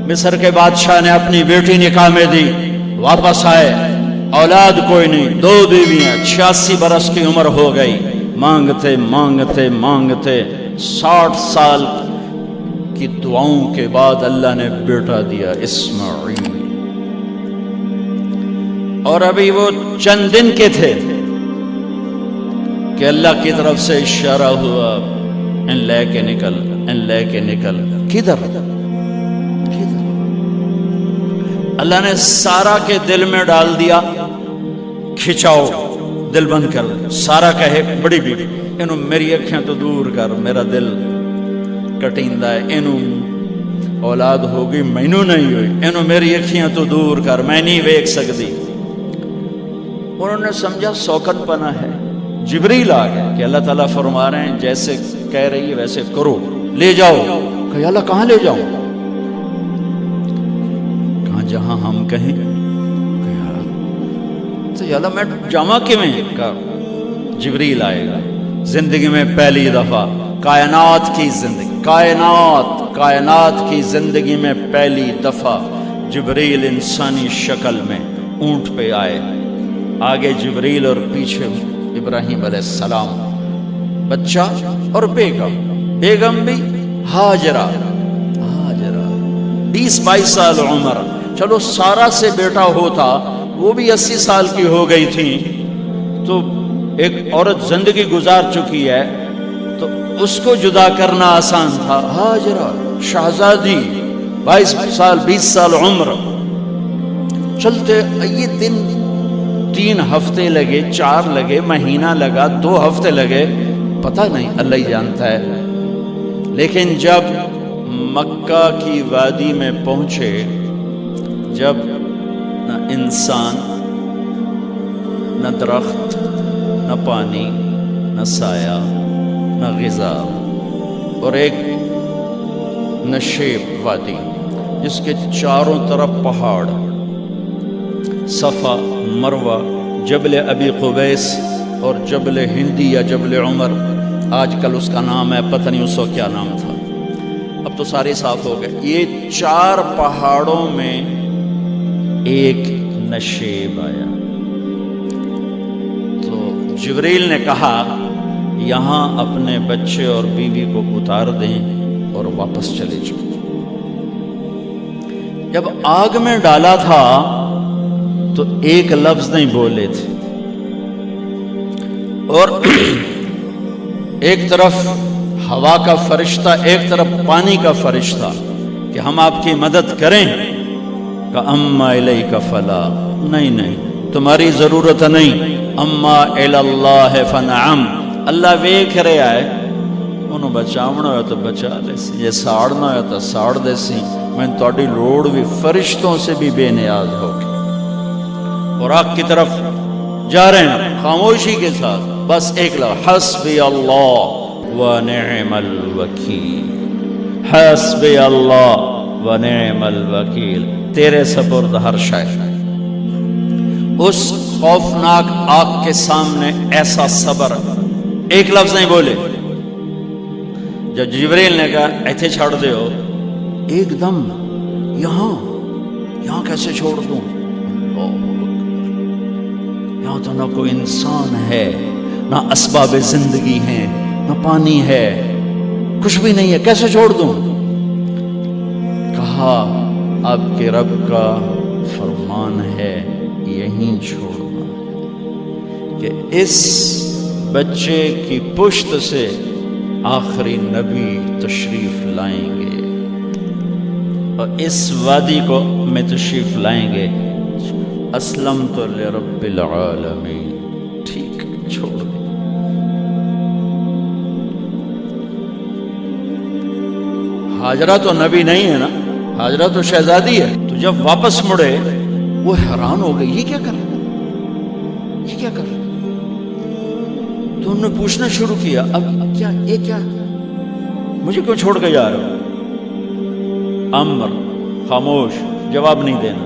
مصر کے بادشاہ نے اپنی بیٹی نکاح میں دی، واپس آئے، اولاد کوئی نہیں، 2 بیویاں، 86 برس کی عمر ہو گئی، مانگتے مانگتے مانگتے 60 سال کی دعاؤں کے بعد اللہ نے بیٹا دیا، اسماعیل۔ اور ابھی وہ چند دن کے تھے کہ اللہ کی طرف سے اشارہ ہوا، ان لے کے نکل، ان لے کے نکل۔ کدھر؟ اللہ نے سارا کے دل میں ڈال دیا، کھچاؤ، دل بند کر۔ سارا کہے بڑی بیوی، انہوں میری اکھیاں تو دور کر، میرا دل کٹیندہ ہے، انہوں اولاد ہوگی مینوں نہیں ہوئی، انہوں میری اکھیاں تو دور کر، میں نہیں ویکھ سکتی۔ انہوں نے سمجھا سوکن پنا ہے۔ جبریل آ گیا کہ اللہ تعالیٰ فرما رہے ہیں جیسے کہہ رہی ہے ویسے کرو، لے جاؤ۔ کہ اللہ کہاں لے جاؤں؟ کہاں جہاں ہم کہیں۔ تو یا اللہ میں جامع کیویں؟ کہا جبریل آئے گا زندگی میں پہلی دفعہ، کائنات کی زندگی، کائنات کی زندگی میں پہلی دفعہ جبریل انسانی شکل میں اونٹ پہ آئے، آگے جبریل اور پیچھے ابراہیم علیہ السلام، بچہ اور بیگم بھی ہاجرہ 20-22 سال عمر۔ چلو سارا سے بیٹا ہوتا، وہ بھی 80 سال کی ہو گئی تھی، تو ایک عورت زندگی گزار چکی ہے تو اس کو جدا کرنا آسان تھا۔ ہاجرہ شہزادی 22 سال 20 سال عمر، چلتے یہ دن 3 ہفتے لگے، 4 لگے، مہینہ لگا، 2 ہفتے لگے، پتہ نہیں، اللہ ہی جانتا ہے۔ لیکن جب مکہ کی وادی میں پہنچے، جب نہ انسان، نہ درخت، نہ پانی، نہ سایہ، نہ غذا، اور ایک نشیب وادی جس کے چاروں طرف پہاڑ، صفا، مروہ، جبل ابی قبیس اور جبل ہندی یا جبل عمر، آج کل اس کا نام ہے، پتہ نہیں اس وقت کیا نام تھا، اب تو سارے صاف ہو گئے۔ یہ 4 پہاڑوں میں ایک نشیب آیا، تو جبریل نے کہا یہاں اپنے بچے اور بیوی کو اتار دیں اور واپس چلے جاؤ۔ جب آگ میں ڈالا تھا تو ایک لفظ نہیں بولے تھے، اور ایک طرف ہوا کا فرشتہ، ایک طرف پانی کا فرشتہ کہ ہم آپ کی مدد کریں، کہ اما الیک فلا، نہیں تمہاری ضرورت نہیں، اما الی اللہ فنعم، اللہ ویکھ رہا ہے، انہوں بچاونا ہو تو بچا دے سی، یہ ساڑنا ہو تو ساڑ دے سی، میں تہاڈی لوڑ بھی فرشتوں سے بھی بے نیاز ہو کے۔ اور آگ کی طرف جا رہے ہیں خاموشی کے ساتھ، بس ایک لفظ، حسبی اللہ ونعم الوکیل، حسبی اللہ ونعم الوکیل، تیرے سپرد ہر شے۔ اس خوفناک آگ کے سامنے ایسا صبر، ایک لفظ نہیں بولے۔ جب جبریل نے کہا ایتھے چھوڑ دے ہو، ایک دم یہاں کیسے چھوڑ دوں؟ یہاں تو نہ کوئی انسان ہے، نہ اسباب زندگی ہیں، نہ پانی ہے، کچھ بھی نہیں ہے، کیسے چھوڑ دوں؟ کہا آپ کے رب کا فرمان ہے یہیں چھوڑنا، کہ اس بچے کی پشت سے آخری نبی تشریف لائیں گے اور اس وادی کو میں تشریف لائیں گے۔ اسلمت لرب العالمین، ٹھیک چھوڑ دے۔ ہاجرہ تو نبی نہیں ہے نا، ہاجرہ تو شہزادی ہے۔ تو جب واپس مڑے وہ حیران ہو گئی، یہ کیا کر رہا ہے، یہ کیا کر رہا ہے؟ تو انہوں نے پوچھنا شروع کیا، اب کیا، یہ کیا، مجھے کیوں چھوڑ کے جا رہے ہو؟ امر، خاموش، جواب نہیں دینا۔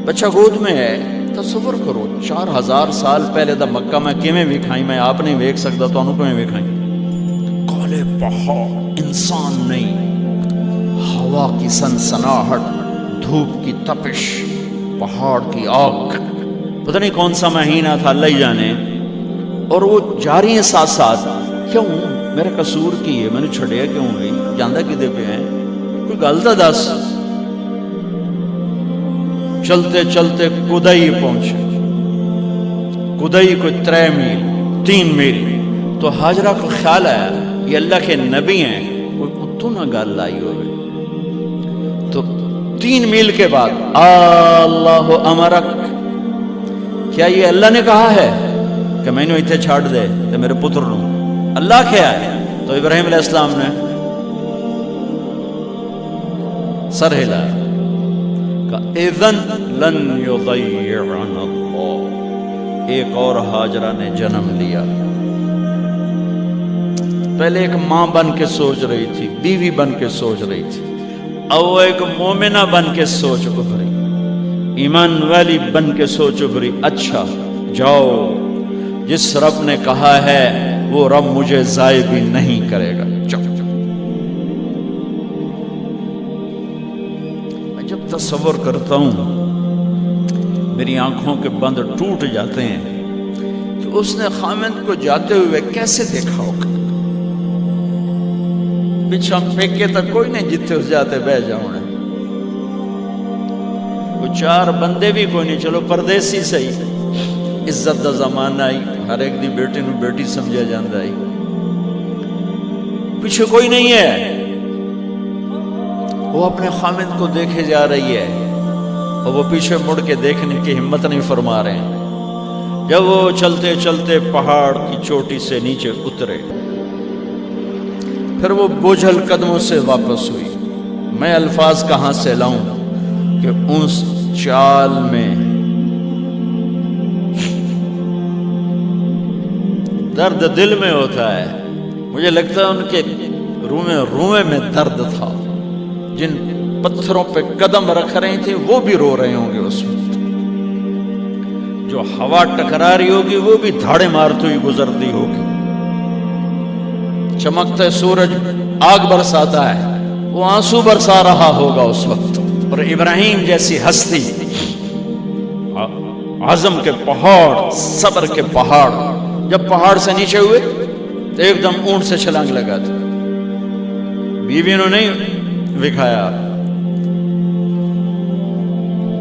بچہ گود میں ہے، تصور کرو 4000 سال پہلے دا مکہ میں کیویں وکھائی، میں آپ نہیں ویکھ سکتا تو انہوں کیویں وکھائی؟ کالے پہاڑ، انسان نہیں، ہوا کی سنسناہٹ، دھوپ کی تپش، پہاڑ کی آگ، پتہ نہیں کون سا مہینہ تھا اللہ ہی جانے، اور وہ جاری ہیں ساتھ ساتھ. کیوں میرا قصور کی ہے، میں نے چھڑیا کیوں گئی، جاندہ کدے پہ ہیں، کوئی گل تو دس. چلتے چلتے کدئی پہنچے. کدئی کوئی 3 میل 3 میل. تو ہاجرہ کو خیال آیا یہ اللہ کے نبی ہیں، کوئی اتو نہ گل لائی ہوئے. تو 3 میل کے بعد اللہ امرک، کیا یہ اللہ نے کہا ہے کہ میں نے اتنے چھاڑ دے تو میرے پتر نو؟ اللہ کیا ہے؟ تو ابراہیم علیہ السلام نے سر ہلایا کہ اذن لن یضیعنا اللہ. ایک اور ہاجرہ نے جنم لیا. پہلے ایک ماں بن کے سوچ رہی تھی، بیوی بن کے سوچ رہی تھی، اب وہ ایک مومنہ بن کے سوچ ابھری، ایمان والی بن کے سوچ ابھری. اچھا جاؤ، جس رب نے کہا ہے وہ رب مجھے ضائع بھی نہیں کرے گا. میں جب تصور کرتا ہوں میری آنکھوں کے بند ٹوٹ جاتے ہیں کہ اس نے خامند کو جاتے ہوئے کیسے دیکھا ہوگا. پچھا پھینکے تک کوئی نہیں جتنے اس جاتے بہ جاؤں. وہ 4 بندے بھی کوئی نہیں، چلو پردیسی صحیح، عزت دا زمانہ آئی، ہر ایک دی بیٹی نو بیٹی سمجھا جاندہ آئی. پیچھے کوئی نہیں ہے، وہ اپنے خامد کو دیکھے جا رہی ہے اور وہ پیچھے مڑ کے دیکھنے کی ہمت نہیں فرما رہے ہیں. جب وہ چلتے چلتے پہاڑ کی چوٹی سے نیچے اترے، پھر وہ بوجھل قدموں سے واپس ہوئی. میں الفاظ کہاں سے لاؤں کہ اس چال میں درد دل میں ہوتا ہے. مجھے لگتا ہے ان کے روئے میں درد تھا. جن پتھروں پہ قدم رکھ رہی تھی وہ بھی رو رہے ہوں گے اس وقت. جو ہوا ٹکرا رہی ہوگی وہ بھی دھاڑے مارتی ہوئی گزرتی ہوگی. چمکتے سورج آگ برساتا ہے، وہ آنسو برسا رہا ہوگا اس وقت. اور ابراہیم جیسی ہستی، عزم کے پہاڑ، صبر کے پہاڑ، جب پہاڑ سے نیچے ہوئے تو ایک دم اونٹ سے چھلانگ لگا تھا. بیوی نے نہیں دکھایا.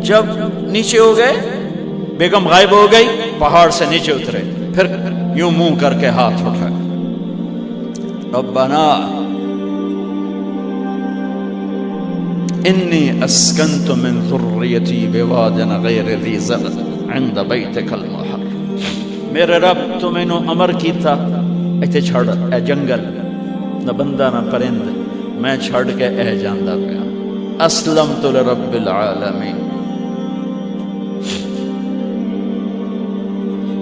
جب نیچے ہو گئے، بیگم غائب ہو گئی، پہاڑ سے نیچے اترے، پھر یوں منہ کر کے ہاتھ اٹھا، ربنا انی اسکنت من ذریتی بواد غیر ذی زرع عند بیتک المحرم. میرے رب تو میں نے امر کیتا ایتھے چھڑ اے جنگل، نہ بندہ نہ پرند، میں چھڑ کے اے جاندہ پیا. اسلمت لرب العالمین.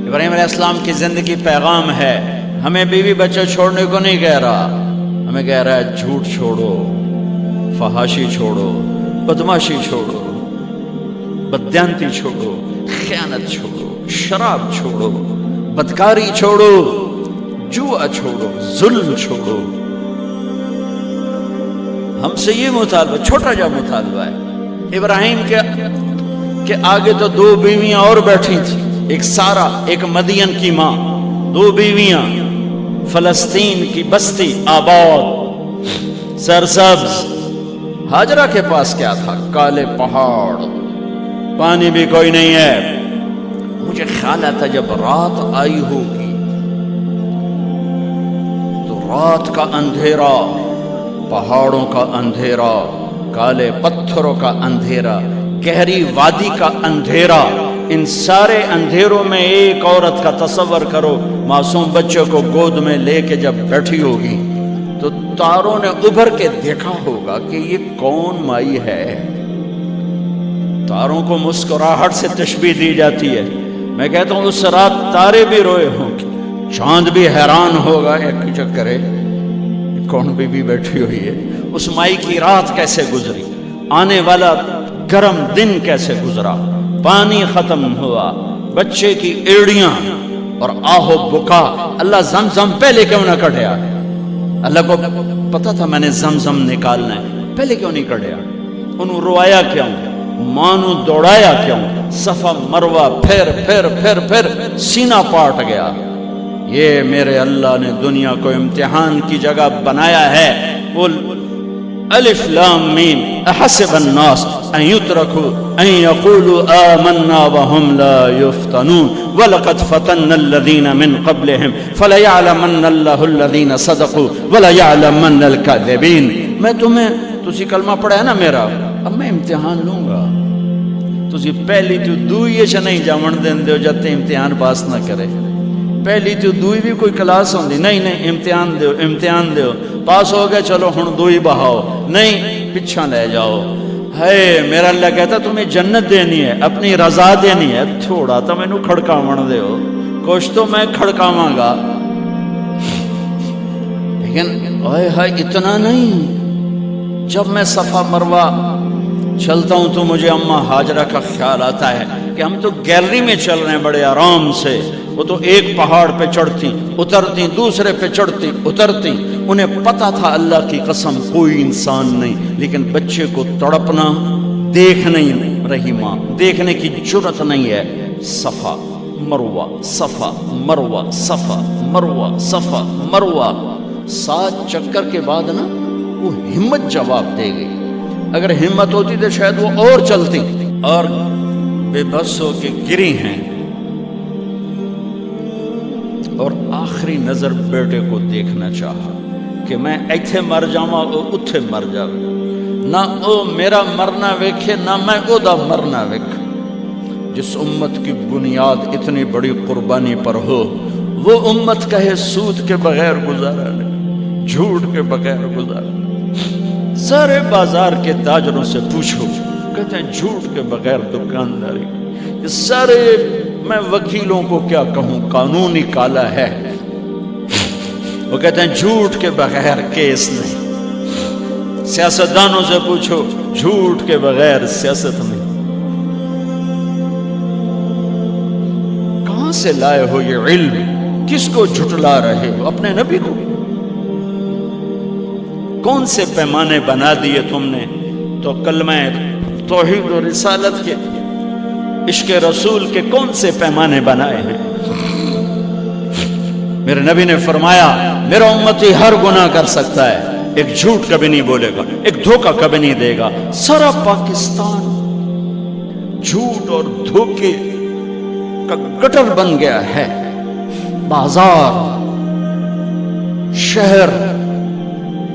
ابراہیم علیہ السلام کی زندگی پیغام ہے. ہمیں بیوی بچے چھوڑنے کو نہیں کہہ رہا، ہمیں کہہ رہا ہے جھوٹ چھوڑو، فحاشی چھوڑو، بدماشی چھوڑو، بددیانتی چھوڑو، خیانت چھوڑو، شراب چھوڑو، بدکاری چھوڑو، جوا چھوڑو، ظلم چھوڑو. ہم سے یہ مطالبہ، چھوٹا جا مطالبہ ہے. ابراہیم کے آگے تو 2 بیویاں اور بیٹھی تھی، ایک سارا، ایک مدین کی ماں، 2 بیویاں. فلسطین کی بستی آباد، سرسبز. ہاجرہ کے پاس کیا تھا؟ کالے پہاڑ، پانی بھی کوئی نہیں ہے. مجھے خیال آتا جب رات آئی ہوگی تو رات کا اندھیرا، پہاڑوں کا اندھیرا، کالے پتھروں کا اندھیرا، گہری وادی کا اندھیرا، ان سارے اندھیروں میں ایک عورت کا تصور کرو، معصوم بچے کو گود میں لے کے جب بیٹھی ہوگی تو تاروں نے ابھر کے دیکھا ہوگا کہ یہ کون مائی ہے. تاروں کو مسکراہٹ سے تشبیہ دی جاتی ہے. میں کہتا ہوں اس رات تارے بھی روئے ہوں گے، چاند بھی حیران ہوگا، ایک چکرے کون بی بی بیٹھی ہوئی ہے. اس مائی کی رات کیسے گزری، آنے والا گرم دن کیسے گزرا، پانی ختم ہوا، بچے کی ایڑیاں اور آہو بکا. اللہ زمزم پہلے کیوں نہ کٹیا؟ اللہ کو پتا تھا میں نے زمزم نکالنا ہے. پہلے کیوں نہیں کڑیا؟ انہوں روایا کیوں؟ مانو دوڑایا کیوں؟ صفا مروہ پھر پھر پھر پھر سینہ پاٹ گیا۔ یہ میرے اللہ نے دنیا کو امتحان کی جگہ بنایا ہے۔ قل الف لام میم احسب الناس ان يتركوا ان يقولوا آمنا وهم لا يفتنون ولقد فتنا الذين من قبلهم فليعلمن الله الذين صدقوا وليعلمن الكاذبين۔ میں تمہیں تسی کلمہ پڑھا ہے نا میرا، اب میں امتحان لوں گا۔ تسی پہلی تو دوئی چ نہیں جاون دین دیو جب تے امتحان پاس نہ کرے۔ پہلی تو دوئی بھی کوئی کلاس ہوندی نہیں، نہیں امتحان دیو امتحان دیو، پاس ہو گئے چلو ہن دوئی بہاؤ، نہیں پچھا لے جاؤ۔ ہے میرا اللہ کہتا تمہیں جنت دینی ہے، اپنی رضا دینی ہے، تھوڑا تو مینوں کھڑکاون دیو، کچھ تو میں کھڑکاواں گا، لیکن اوئے ہائے اتنا نہیں۔ جب میں صفا مروہ چلتا ہوں تو مجھے اماں ہاجرہ کا خیال آتا ہے کہ ہم تو گیلری میں چل رہے ہیں بڑے آرام سے، وہ تو ایک پہاڑ پہ چڑھتی اترتی، دوسرے پہ چڑھتی اترتی، انہیں پتا تھا اللہ کی قسم کوئی انسان نہیں، لیکن بچے کو تڑپنا دیکھ نہیں رہی ماں، دیکھنے کی جرت نہیں ہے۔ صفا مروہ صفا مروہ صفا مروہ صفا مروہ، 7 چکر کے بعد نا وہ ہمت جواب دے گئی۔ اگر ہمت ہوتی تو شاید وہ اور چلتی، اور بے بس ہو کے گری ہیں، اور آخری نظر بیٹے کو دیکھنا چاہا کہ میں ایتھے مر جاواں او اتھے مر جاوے، نہ او میرا مرنا ویکھے نہ میں او دا مرنا ویکھ۔ جس امت کی بنیاد اتنی بڑی قربانی پر ہو، وہ امت کہے سود کے بغیر گزارا نہیں، جھوٹ کے بغیر گزارا۔ سارے بازار کے تاجروں سے پوچھو، کہتے ہیں جھوٹ کے بغیر دکانداری۔ یہ سارے میں وکیلوں کو کیا کہوں، قانون ہی کالا ہے، وہ کہتے ہیں جھوٹ کے بغیر کیس نہیں۔ سیاستدانوں سے پوچھو، جھوٹ کے بغیر سیاست نہیں۔ کہاں سے لائے ہو یہ علم؟ کس کو جھٹلا رہے ہو؟ اپنے نبی کو؟ کون سے پیمانے بنا دیے تم نے؟ تو کلمہ توحید و رسالت کے، عشق رسول کے کون سے پیمانے بنائے ہیں؟ میرے نبی نے فرمایا میرا امتی ہر گناہ کر سکتا ہے، ایک جھوٹ کبھی نہیں بولے گا، ایک دھوکہ کبھی نہیں دے گا۔ سارا پاکستان جھوٹ اور دھوکے کا گٹر بن گیا ہے۔ بازار، شہر،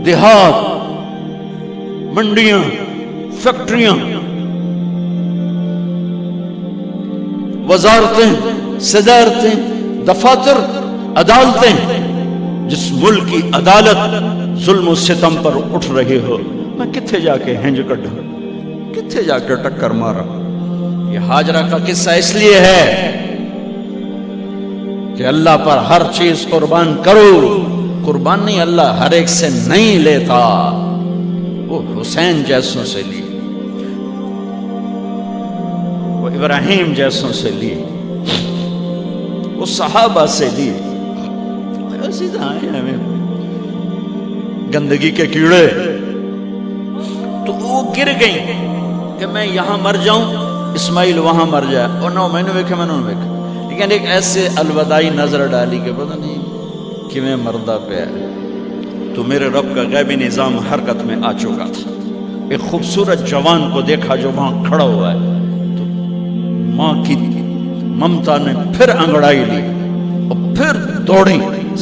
دیہات، منڈیاں، فیکٹریاں، وزارتیں، صدارتیں، دفاتر، عدالتیں، جس ملک کی عدالت ظلم و ستم پر اٹھ رہی ہو، میں کتھے جا کے ہنج کڈھا، کتھے جا کے ٹکر مارا۔ یہ ہاجرہ کا قصہ اس لیے ہے کہ اللہ پر ہر چیز قربان کرو۔ قربان نہیں، اللہ ہر ایک سے نہیں لیتا، وہ حسین جیسوں سے لی، وہ ابراہیم جیسوں سے لی، وہ صحابہ سے لی۔ گندگی کے کیڑے تو وہ گر گئیں کہ میں یہاں مر جاؤں، اسماعیل وہاں مر جائے، اور نہ میں نے ویکھا میں نے ویکھا، لیکن ایک ایسے الوداعی نظر ڈالی کہ پتہ نہیں کہ میں مردہ پہ ہے، تو میرے رب کا غیبی نظام حرکت میں آ چکا تھا۔ ایک خوبصورت جوان کو دیکھا جو وہاں کھڑا ہوا ہے، تو ماں کی ممتا نے پھر انگڑائی لی اور پھر دوڑی،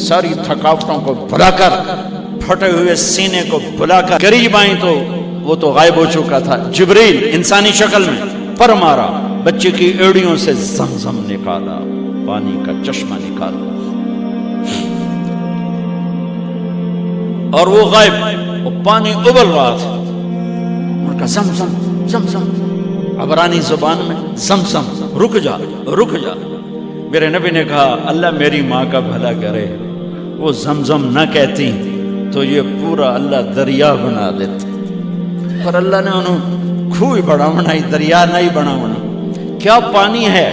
ساری تھکاوٹوں کو بھلا کر، پھٹے ہوئے سینے کو بھلا کر قریب آئیں تو وہ تو غائب ہو چکا تھا۔ جبریل انسانی شکل میں پر مارا، بچے کی ایڑیوں سے زمزم نکالا، پانی کا چشمہ نکالا، اور وہ غائب، وہ پانی ابل رہا تھا۔ ان کا زمزم زمزم، عبرانی زبان میں زمزم، رک جا رک جا۔ میرے نبی نے کہا اللہ میری ماں کا بھلا کرے، وہ زمزم نہ کہتی تو یہ پورا اللہ دریا بنا دیتا، پر اللہ نے انہوں کھوئی بڑھاونا ہی دریا نہیں بناونا۔ کیا پانی ہے،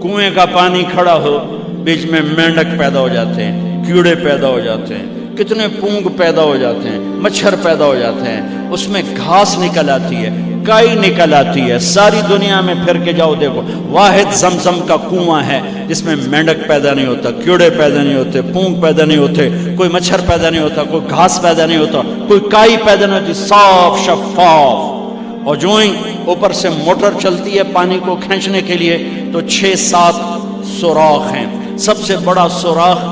کنویں کا پانی کھڑا ہو، بیچ میں مینڈک پیدا ہو جاتے ہیں، کیڑے پیدا ہو جاتے ہیں، کتنے پونگ پیدا ہو جاتے ہیں، مچھر پیدا ہو جاتے ہیں، اس میں گھاس نکل آتی ہے، کائی نکل آتی ہے، ساری دنیا میں پھر کے جاؤ دیکھو، واحد زمزم کا کنواں ہے جس میں مینڈک پیدا نہیں ہوتا، کیڑے پیدا نہیں ہوتے، پونگ پیدا نہیں ہوتے، کوئی مچھر پیدا نہیں ہوتا، کوئی گھاس پیدا نہیں ہوتا، کوئی کائی پیدا نہیں ہوتی، صاف شفاف۔ اور جو ہی اوپر سے موٹر چلتی ہے پانی کو کھینچنے کے لیے تو 6-7 سوراخ ہیں۔ سب سے بڑا سوراخ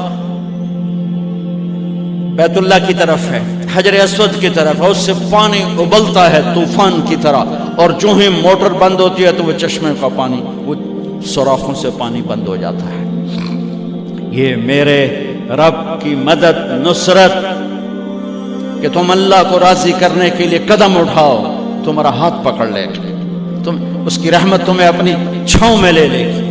بیت اللہ کی طرف ہے، حجر اسود کی طرف ہے، اس سے پانی ابلتا ہے طوفان کی طرح، اور جو ہی موٹر بند ہوتی ہے تو وہ چشمے کا پانی، وہ سوراخوں سے پانی بند ہو جاتا ہے۔ یہ میرے رب کی مدد، نصرت، کہ تم اللہ کو راضی کرنے کے لیے قدم اٹھاؤ، تمہارا ہاتھ پکڑ لے گا، تم اس کی رحمت تمہیں اپنی چھاؤں میں لے لے گی۔